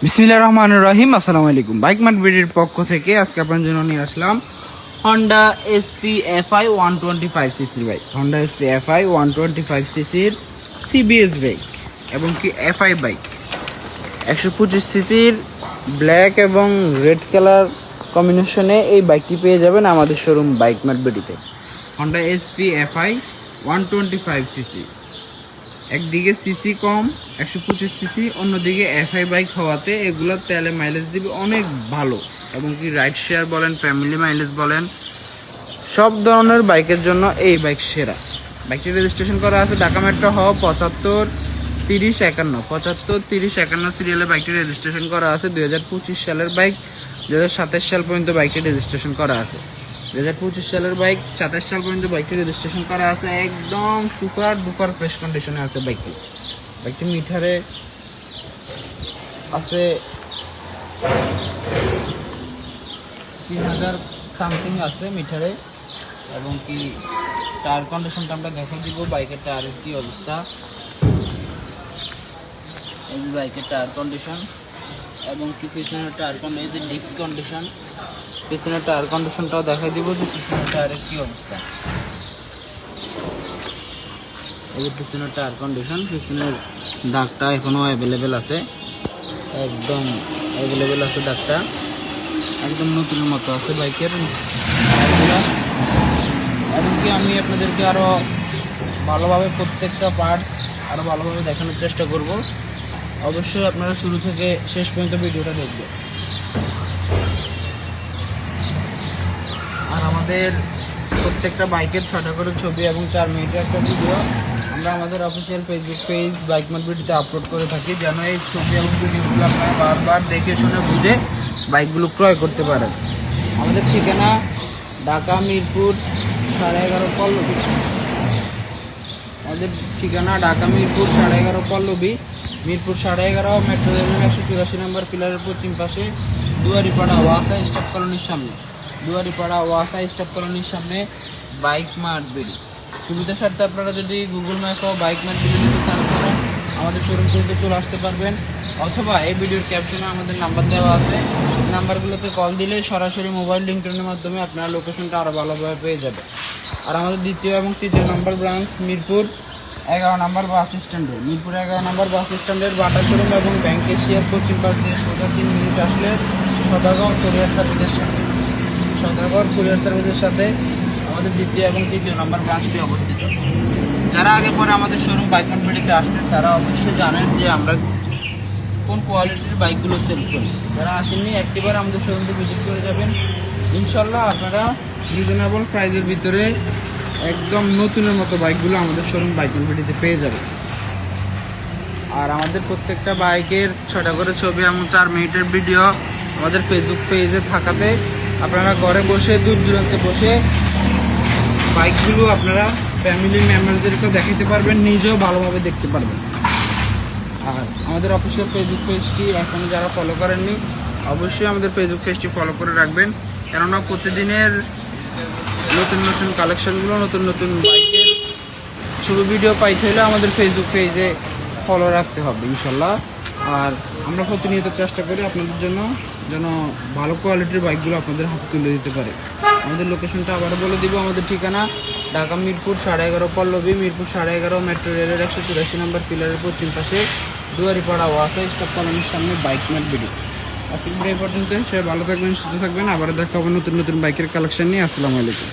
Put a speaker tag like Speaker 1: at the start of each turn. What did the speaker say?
Speaker 1: বিসমিল্লাহির রহমানির রহিম। আসসালামু আলাইকুম। বাইক মার্ট বিডির পক্ষ থেকে আজকে আপনার জন্য নিয়ে আসলাম হন্ডা এসপি এফআই 125 সিসির বাইক। হন্ডা এসপি এফআই 125 সিসির সিবিএস বাইক এবং কি এফআই বাইক 125 সিসির ব্ল্যাক এবং রেড কালার কম্বিনেশনে এই বাইকটি পেয়ে যাবেন আমাদের শোরুম বাইক মার্ট বিডিতে। হন্ডা এসপি এফআই 125 সিসি, একদিকে সিসি কম 125 সিসি, অন্যদিকে এফআই বাইক হওয়াতে এগুলো তেলে মাইলেজ দিবে অনেক ভালো এবং কি রাইড শেয়ার বলেন, ফ্যামিলি মাইলেজ বলেন, সব ধরনের বাইকের জন্য এই বাইক সেরা। বাইকটি রেজিস্ট্রেশন করা আছে ঢাকা মেট্রো হ 75-30-51 সিরিয়ালে বাইকটি রেজিস্ট্রেশন করা আছে। 2025 সালের বাইক, 2027 সাল পর্যন্ত বাইকটি রেজিস্ট্রেশন করা আছে। 2025 সালের বাইক, 27 সাল পর্যন্ত বাইকটি রেজিস্ট্রেশন করা আছে। একদম সুপার ডুপার ফ্রেশ কন্ডিশনে আছে বাইকটি। বাইকটি মিটারে আছে 3000 সামথিং আছে মিটারে। এবং কি টায়ার কন্ডিশনটা আমরা দেখে দিব, বাইকের টায়ারের কি অবস্থা। এই যে বাইকের টায়ার কন্ডিশন এবং কি পিছনের টায়ার কন্ডিশন, এই যে ডিস্ক কন্ডিশন, পিছনের টায়ার কন্ডিশনটাও দেখাই দিব যে পিছনের টায়ারের কি অবস্থা। এই যে পিছনের টায়ার কন্ডিশন, পিছনের দাগটা এখনো অ্যাভেলেবেল আছে, একদম অ্যাভেলেবেল আছে দাগটা, একদম নতুনের মতো আছে বাইকের টায়ারগুলো। এমনকি আমি আপনাদেরকে আরও ভালোভাবে প্রত্যেকটা পার্টস আরও ভালোভাবে দেখানোর চেষ্টা করব। অবশ্যই আপনারা শুরু থেকে শেষ পর্যন্ত ভিডিওটা দেখবেন। আর আমাদের প্রত্যেকটা বাইকের 6টা করে ছবি এবং 4 মিনিটের একটা ভিডিও আমরা আমাদের official Facebook page bike mart বিডিতে আপলোড করে থাকি, যেন এই ছবি এবং ভিডিওগুলো আপনারা বারবার দেখে শুনে বুঝে বাইকগুলো ক্রয় করতে পারেন। আমাদের ঠিকানা ঢাকা মিরপুর 11.5 পল্লবী। আমাদের ঠিকানা ঢাকা মিরপুর 11.5 পল্লবী, মিরপুর 11.5 মেট্রো রেলের 184 নম্বর পিলারের পশ্চিম পাশে, দুয়ারিপাড়া ওয়াসা স্টাফ কলোনির সামনে, দুয়ারিপাড়া ওয়াসা স্টাফ কলোনির সামনে বাইক মার্ট বিডি। সুবিধার স্বার্থে আপনারা যদি গুগল ম্যাপ ও বাইক মার্ট বিডি সার্চ করেন আমাদের শোরুম পর্যন্ত চলে আসতে পারবেন, অথবা এই ভিডিওর ক্যাপশনে আমাদের নাম্বার দেওয়া আছে, এই নাম্বারগুলোতে কল দিলে সরাসরি মোবাইল রিংটোনের মাধ্যমে আপনারা লোকেশনটা আরও ভালোভাবে পেয়ে যাবেন। আর আমাদের দ্বিতীয় এবং তৃতীয় নম্বর ব্রাঞ্চ মিরপুর 11 নম্বর বাস স্ট্যান্ডে, মিরপুর 11 নম্বর বাস স্ট্যান্ডের বাটা শোরুম এবং ব্যাংক এশিয়ার পশ্চিম পাশ দিয়ে সোজা 3 মিনিট আসলে সদাগর কুরিয়ার সার্ভিসের সাথে, সদাগর কুরিয়ার সার্ভিসের সাথে আমাদের দ্বিতীয় এবং তৃতীয় নম্বর ব্রাঞ্চটি অবস্থিত। যারা আগে পরে আমাদের শোরুম বাইক মার্ট বিডিতে আসছেন তারা অবশ্যই জানেন যে আমরা কোন কোয়ালিটির বাইকগুলো সেল করি। যারা আসেননি একটিবার আমাদের শোরুমটি ভিজিট করে যাবেন, ইনশাল্লাহ আপনারা রিজনেবল প্রাইসের ভিতরে একদম নতুনের মতো বাইকগুলো আমাদের শোরুম বাইক মার্ট বিডিতে পেয়ে যাবেন। আর আমাদের প্রত্যেকটা বাইকের 6টা করে ছবি এবং 4 মিনিটের ভিডিও আমাদের ফেসবুক পেজে থাকাতে আপনারা ঘরে বসে দূর দূরান্তে বসে বাইকগুলো আপনারা ফ্যামিলি মেম্বারদেরকেও দেখাতে পারবেন, নিজেও ভালোভাবে দেখতে পারবেন। আর আমাদের অফিসিয়াল ফেসবুক পেজটি এখনও যারা ফলো করেননি অবশ্যই আমাদের ফেসবুক পেজটি ফলো করে রাখবেন, কেননা প্রতিদিনের নতুন নতুন কালেকশনগুলো, নতুন নতুন বাইকের ছবি ভিডিও পাইতে হলে আমাদের ফেসবুক পেজে ফলো রাখতে হবে ইনশাল্লাহ। আর আমরা প্রতিনিয়ত চেষ্টা করি আপনাদের জন্য যেন ভালো কোয়ালিটির বাইকগুলো আপনাদের হাতে তুলে দিতে পারে। আমাদের লোকেশনটা আবারও বলে দিব, আমাদের ঠিকানা ঢাকা মিরপুর 11.5 পল্লবী, মিরপুর 11.5 মেট্রো রেলের 184 নম্বর পিলারের পশ্চিম পাশে, দুয়ারিপাড়া ওয়াসা স্টাফ কলোনির সামনে বাইক মার্ট বিডি। আজকে এই পর্যন্ত, সে ভালো থাকবেন, সুস্থ থাকবেন। আবারও দেখা হবে নতুন নতুন বাইকের কালেকশন নিয়ে। আসসালামু আলাইকুম।